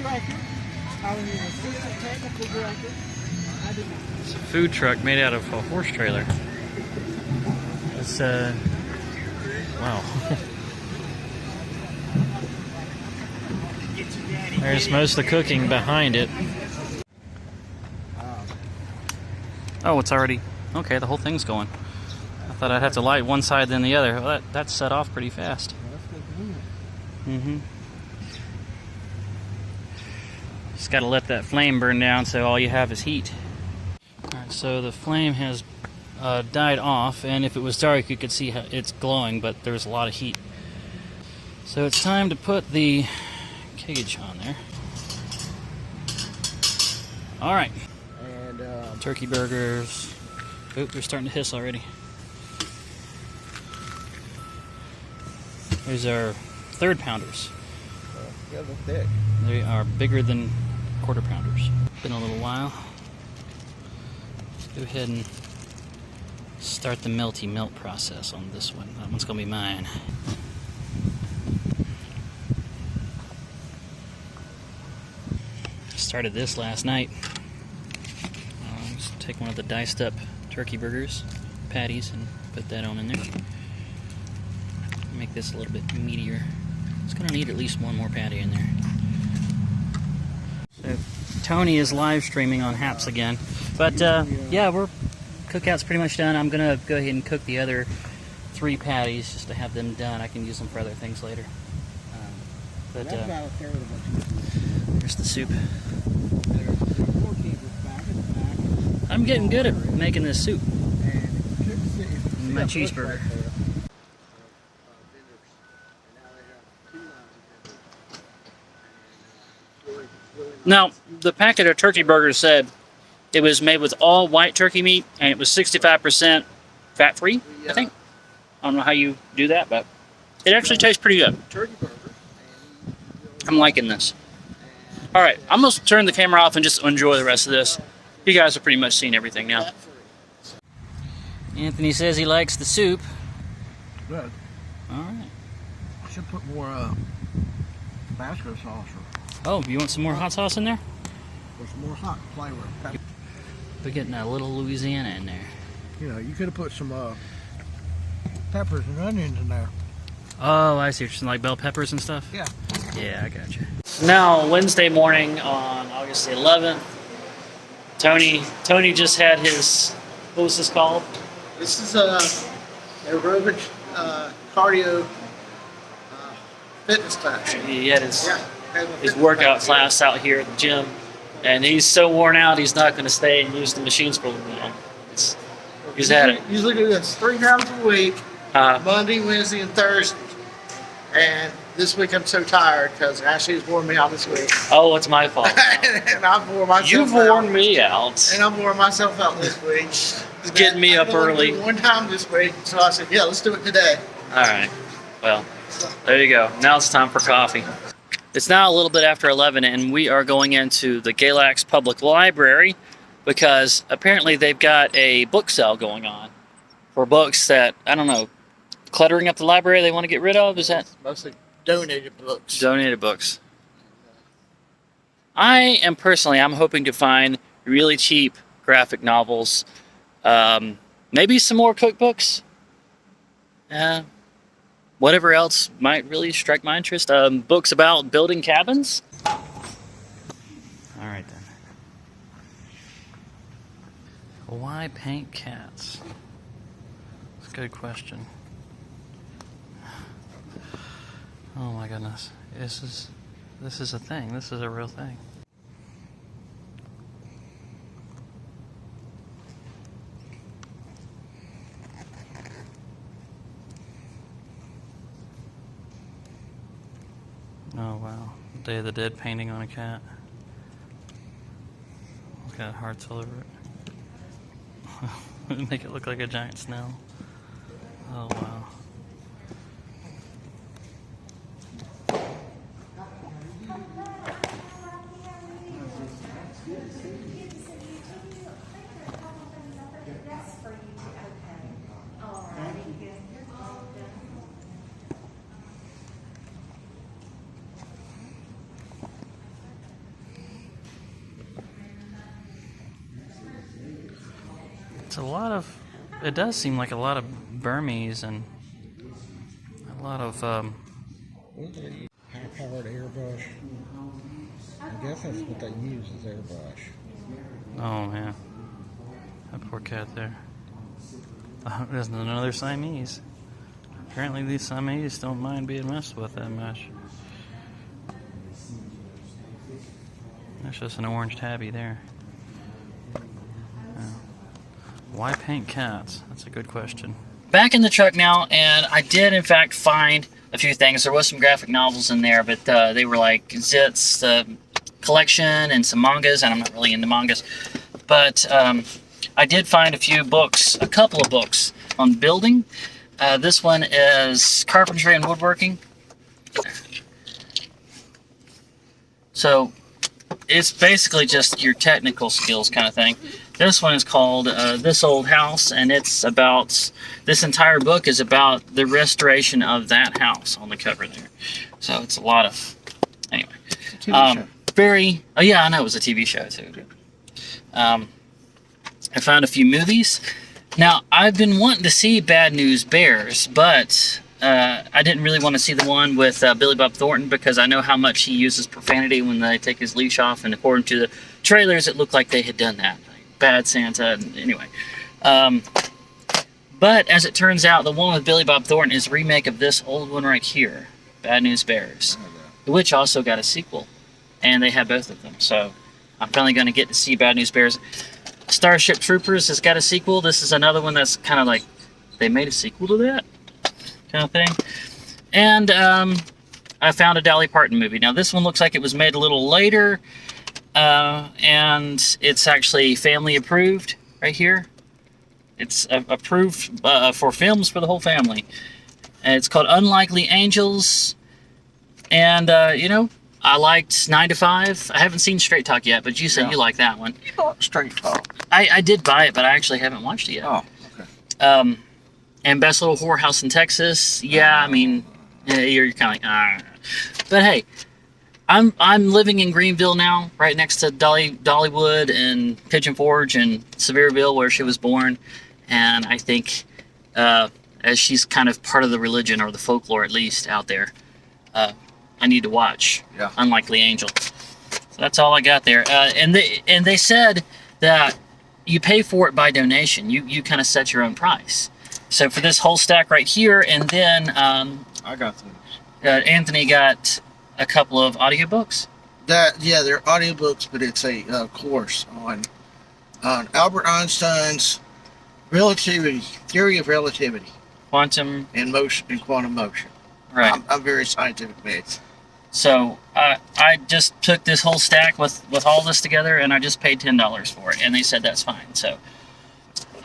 director. I was an assistant technical director. It's a food truck made out of a horse trailer. It's wow. There's most of the cooking behind it. Oh, it's already okay. The whole thing's going. I thought I'd have to light one side then the other. Well, that's set off pretty fast. Mm-hmm. Just got to let that flame burn down so all you have is heat. Alright, so the flame has died off, and if it was dark you could see how it's glowing, but there's a lot of heat. So it's time to put the cage on there. Alright. And turkey burgers. Oop, they're starting to hiss already. These are third pounders. Yeah, they're thick. They are bigger than quarter pounders. Been a little while. Let's go ahead and start the melty melt process on this one. That one's gonna be mine. Started this last night. Just take one of the diced up turkey burgers, patties, and put that on in there. Make this a little bit meatier. It's gonna need at least one more patty in there. So Tony is live streaming on Haps again, but yeah, Cookout's pretty much done. I'm gonna go ahead and cook the other 3 patties just to have them done. I can use them for other things later. But here's the soup. I'm getting good at making this soup. My cheeseburger. Now, the packet of turkey burgers said it was made with all white turkey meat, and it was 65% fat-free, I think. I don't know how you do that, but it actually tastes pretty good. I'm liking this. Alright, I'm going to turn the camera off and just enjoy the rest of this. You guys have pretty much seen everything now. Anthony says he likes the soup. Good. Alright. I should put more Tabasco sauce. Oh, you want some more hot sauce in there? There's some more hot flavor. We're getting a little Louisiana in there. You know, you could have put some peppers and onions in there. Oh, I see. Like bell peppers and stuff? Yeah. Yeah, I got you. Now, Wednesday morning on August the 11th, Tony just had his, what was this called? This is aerobic cardio fitness class. He had his workout class out here at the gym, and he's so worn out he's not going to stay and use the machines for a little while. He's at it. Usually do this 3 times a week, Monday, Wednesday, and Thursday. And this week I'm so tired because Ashley's worn me out this week. Oh, it's my fault. And I've worn myself out. You've worn me out. And I'm wearing myself out this week. It's getting me up early. One time this week, so I said, yeah, let's do it today. All right. Well, there you go. Now it's time for coffee. It's now a little bit after 11, and we are going into the Galax Public Library because apparently they've got a book sale going on for books that, I don't know, cluttering up the library they want to get rid of? Is that? Mostly donated books. Donated books. I'm hoping to find really cheap graphic novels, maybe some more cookbooks, whatever else might really strike my interest. Books about building cabins. All right then. Why paint cats? That's a good question. Oh my goodness. This is a thing. This is a real thing. Oh wow. Day of the Dead painting on a cat. It's got hearts all over it. Make it look like a giant snail. Oh wow. It's a lot of. It does seem like a lot of Burmese and a lot of. High-powered airbrush. I guess that's what they use is airbrush. Oh man, that poor cat there. Oh, there's another Siamese. Apparently these Siamese don't mind being messed with that much. That's just an orange tabby there. Why paint cats? That's a good question. Back in the truck now, and I did in fact find a few things. There was some graphic novels in there, but they were like zits, the collection, and some mangas, and I'm not really into mangas. But I did find a few books, a couple of books on building. This one is carpentry and woodworking. So it's basically just your technical skills kind of thing. This one is called This Old House, and it's about, this entire book is about the restoration of that house on the cover there. So it's a lot of, anyway. Very, oh yeah, I know it was a TV show too. I found a few movies. Now, I've been wanting to see Bad News Bears, but I didn't really want to see the one with Billy Bob Thornton because I know how much he uses profanity when they take his leash off, and according to the trailers, it looked like they had done that. Like Bad Santa, anyway. But as it turns out, the one with Billy Bob Thornton is a remake of this old one right here, Bad News Bears, which also got a sequel, and they had both of them. So I'm finally going to get to see Bad News Bears. Starship Troopers has got a sequel. This is another one that's kind of like, they made a sequel to that kind of thing. And I found a Dolly Parton movie. Now this one looks like it was made a little later, and it's actually family approved right here. It's approved for films for the whole family. And it's called Unlikely Angels. And, you know, I liked 9 to 5. I haven't seen Straight Talk yet, but you said you like that one. You bought Straight Talk. I did buy it, but I actually haven't watched it yet. Oh, okay. And Best Little Whorehouse in Texas. Yeah, I mean, you're kind of like, But hey, I'm living in Greeneville now, right next to Dollywood and Pigeon Forge and Sevierville, where she was born. And I think, as she's kind of part of the religion, or the folklore at least, out there, I need to watch Unlikely Angel. So that's all I got there. And they said that you pay for it by donation. You kind of set your own price. So for this whole stack right here, and then I got those. Anthony got a couple of audiobooks. They're audiobooks, but it's a course on Albert Einstein's theory of relativity, Quantum and motion and quantum motion. Right. I'm very scientific based. So I just took this whole stack with all this together, and I just paid $10 for it, and they said that's fine. So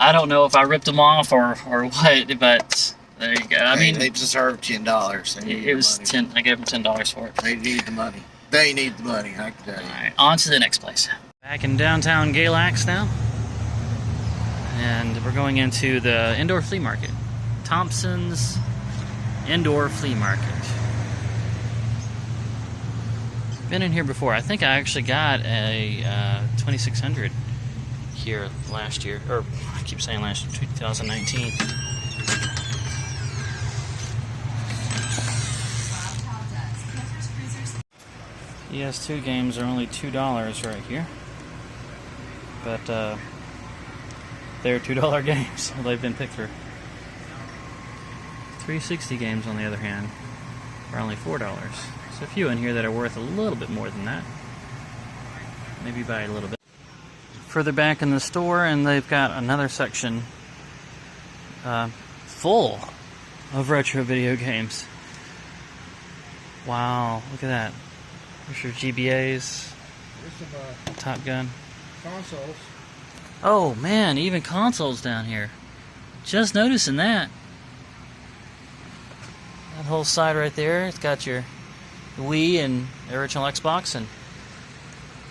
I don't know if I ripped them off or what, but there you go. I mean, they deserve $10. It was $10. I gave them $10 for it. They need the money. They need the money. I can tell you. All right, on to the next place. Back in downtown Galax now, and we're going into the indoor flea market, Thompson's Indoor Flea Market. Been in here before. I think I actually got a 2600 here last year, or I keep saying last year, 2019. ES2 games are only $2 right here, but they're $2 games. They've been picked through. 360 games, on the other hand, are only $4. There's a few in here that are worth a little bit more than that. Maybe by a little bit. Further back in the store, and they've got another section full of retro video games. Wow, look at that. There's your GBAs, Top Gun. Consoles. Oh man, even consoles down here. Just noticing that. That whole side right there, it's got your Wii and original Xbox, and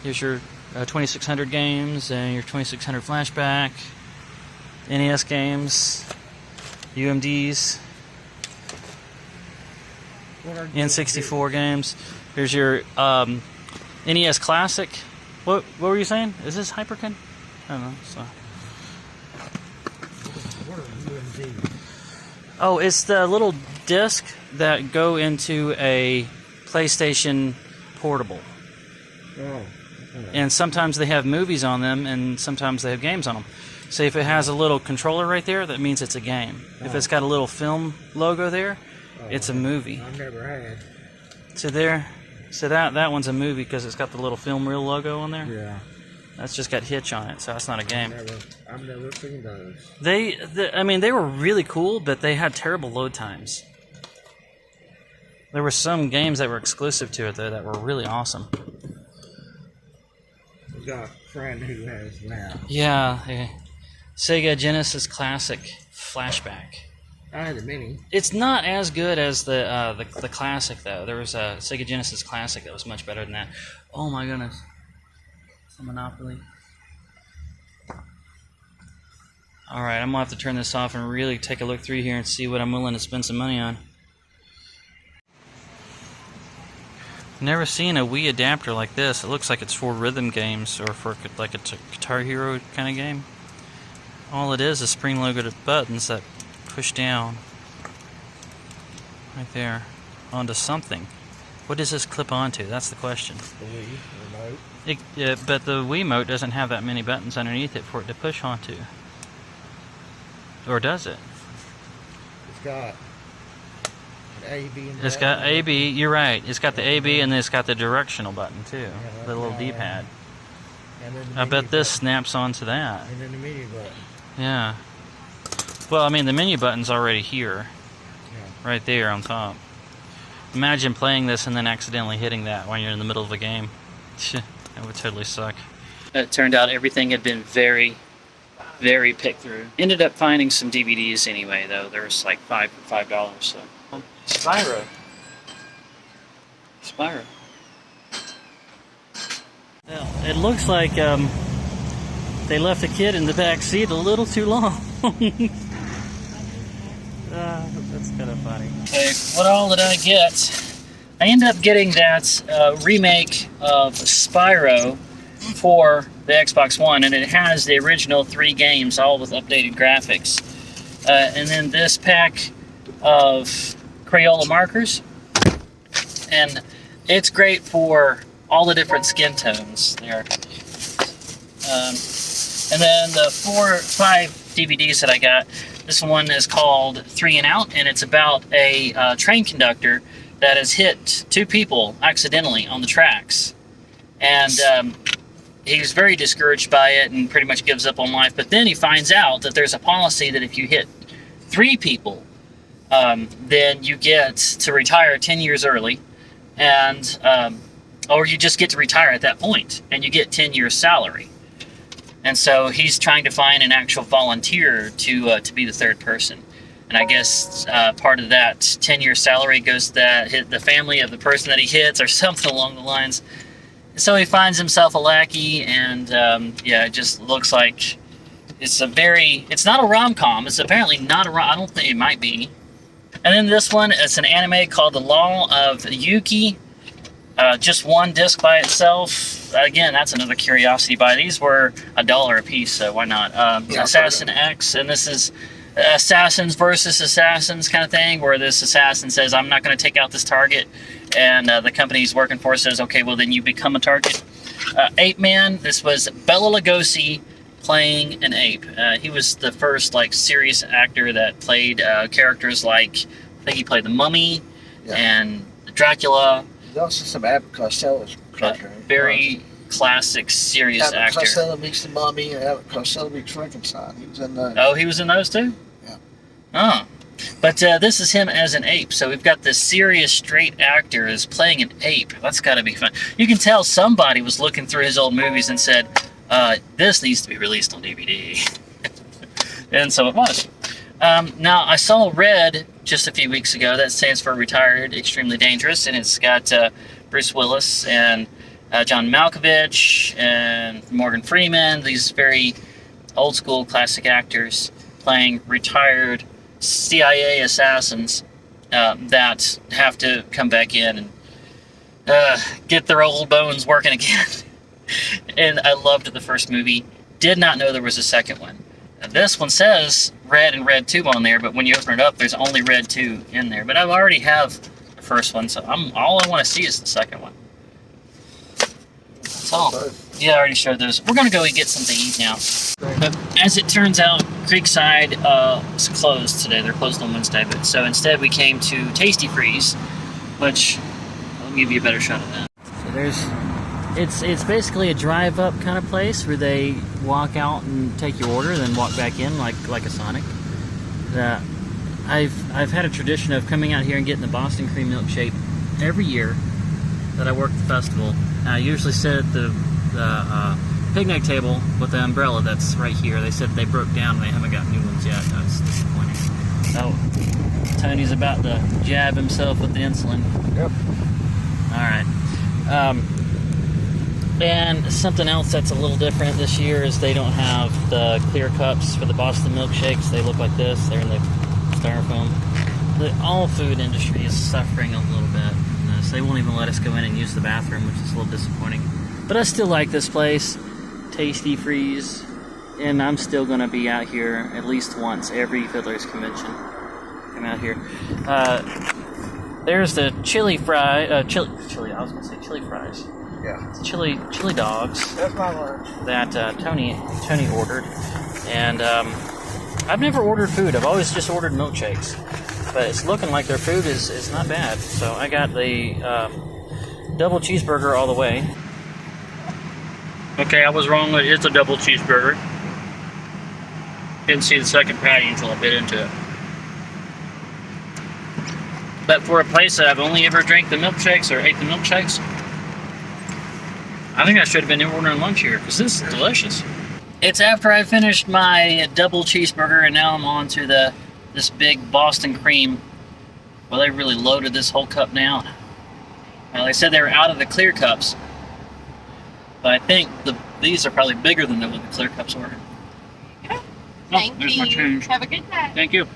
here's your 2600 games and your 2600 flashback, NES games, UMDs, N64 games. Here's your NES Classic. What were you saying? Is this Hyperkin? I don't know. So these? Oh, it's the little disc that go into a PlayStation Portable. Oh. Okay. And sometimes they have movies on them, and sometimes they have games on them. So if it has a little controller right there, that means it's a game. If it's got a little film logo there, it's a movie. I've never had. So that one's a movie because it's got the little film reel logo on there. Yeah. That's just got Hitch on it, so that's not a game. I've never seen those. I mean, they were really cool, but they had terrible load times. There were some games that were exclusive to it, though, that were really awesome. We've got a friend who has now. Yeah, Sega Genesis Classic Flashback. I had a mini. It's not as good as the Classic, though. There was a Sega Genesis Classic that was much better than that. Oh my goodness. It's a Monopoly. Alright, I'm going to have to turn this off and really take a look through here and see what I'm willing to spend some money on. Never seen a Wii adapter like this. It looks like it's for rhythm games or for like a Guitar Hero kind of game. All it is spring-loaded buttons that push down right there onto something. What does this clip onto? That's the question. The Wii remote. But the Wiimote doesn't have that many buttons underneath it for it to push onto. Or does it? It's got an A, B, and It's got A, B, you're right. It's got the A, B, and then it's got the directional button too. Yeah, The little D-pad. And then the I menu bet this button. snaps onto that. And then the menu button. Yeah. Well, I mean, the menu button's already here. Yeah. Right there on top. Imagine playing this and then accidentally hitting that when you're in the middle of a game. That would totally suck. It turned out everything had been very picked through. Ended up finding some DVDs anyway, though. There was like $5. So. Spyro. Well, it looks like they left the kid in the back seat a little too long. That's kind of funny. Okay, what all did I get? I ended up getting that remake of Spyro for the Xbox One, and it has the original 3 games, all with updated graphics. And then this pack of Crayola markers, and it's great for all the different skin tones there. And then the 4 or 5 DVDs that I got, this one is called 3 and Out, and it's about a train conductor that has hit 2 people accidentally on the tracks. And he's very discouraged by it and pretty much gives up on life. But then he finds out that there's a policy that if you hit 3 people, then you get to retire 10 years early, and or you just get to retire at that point, and you get 10 years salary. And so he's trying to find an actual volunteer to be the 3rd person. And I guess part of that 10-year salary goes to the family of the person that he hits, or something along the lines. So he finds himself a lackey, and yeah, it just looks like it's not a rom-com. It's apparently not I don't think it might be. And then this one, it's an anime called The Law of Yuki. Just 1 disc by itself. Again, that's another curiosity buy. These were $1 a piece, so why not? Assassin X, and this is assassins versus assassins kind of thing, where this assassin says, I'm not going to take out this target, and the company he's working for says, okay, well then you become a target. Ape Man, this was Bela Lugosi playing an ape. He was the first serious actor that played characters like, I think he played the Mummy and Dracula. There's also some Abbott Costello's character. Very classic, serious Abbott actor. Costello meets the Mummy, and Abbott Costello meets Frankenstein. He was in those. Oh, he was in those too? Yeah. Oh. But this is him as an ape. So we've got this serious, straight actor is playing an ape. That's got to be fun. You can tell somebody was looking through his old movies and said, this needs to be released on DVD. And so it was. Now, I saw Red just a few weeks ago. That stands for Retired Extremely Dangerous, and it's got Bruce Willis and John Malkovich and Morgan Freeman, these very old-school classic actors playing retired CIA assassins that have to come back in and get their old bones working again. And I loved the first movie. Did not know there was a second one. This one says red and red tube on there, but when you open it up, there's only red 2 in there. But I already have the first one, so all I want to see is the second one. That's all. Yeah, I already showed those. We're gonna go and get something to eat now. But as it turns out, Creekside is closed today. They're closed on Wednesday, but so instead we came to Tastee Freez, which I'll give you a better shot of that. So it's basically a drive-up kind of place where they walk out and take your order, then walk back in like a Sonic. I've had a tradition of coming out here and getting the Boston cream milkshake every year that I work the festival. I usually sit at the picnic table with the umbrella that's right here. They said they broke down and they haven't got new ones yet. That's disappointing. So Tony's about to jab himself with the insulin. Yep. Alright. And something else that's a little different this year is they don't have the clear cups for the Boston milkshakes. They look like this. They're in the styrofoam. All food industry is suffering a little bit from this. They won't even let us go in and use the bathroom, which is a little disappointing. But I still like this place, Tastee Freez, and I'm still going to be out here at least once every Fiddler's Convention. Come out here. There's the chili fry, I was going to say chili fries. Yeah. It's chili dogs. That's my lunch. That Tony ordered, and I've never ordered food. I've always just ordered milkshakes, but it's looking like their food is not bad. So I got the double cheeseburger all the way. Okay, I was wrong. It's a double cheeseburger. Didn't see the second patty until I bit into it. But for a place that I've only ever drank the milkshakes or ate the milkshakes, I think I should have been ordering lunch here because this is delicious. It's after I finished my double cheeseburger and now I'm on to this big Boston cream. Well, they really loaded this whole cup down. Well, they said they were out of the clear cups, but I think these are probably bigger than what the clear cups were. Thank there's you. my change. Have a good night. Thank you.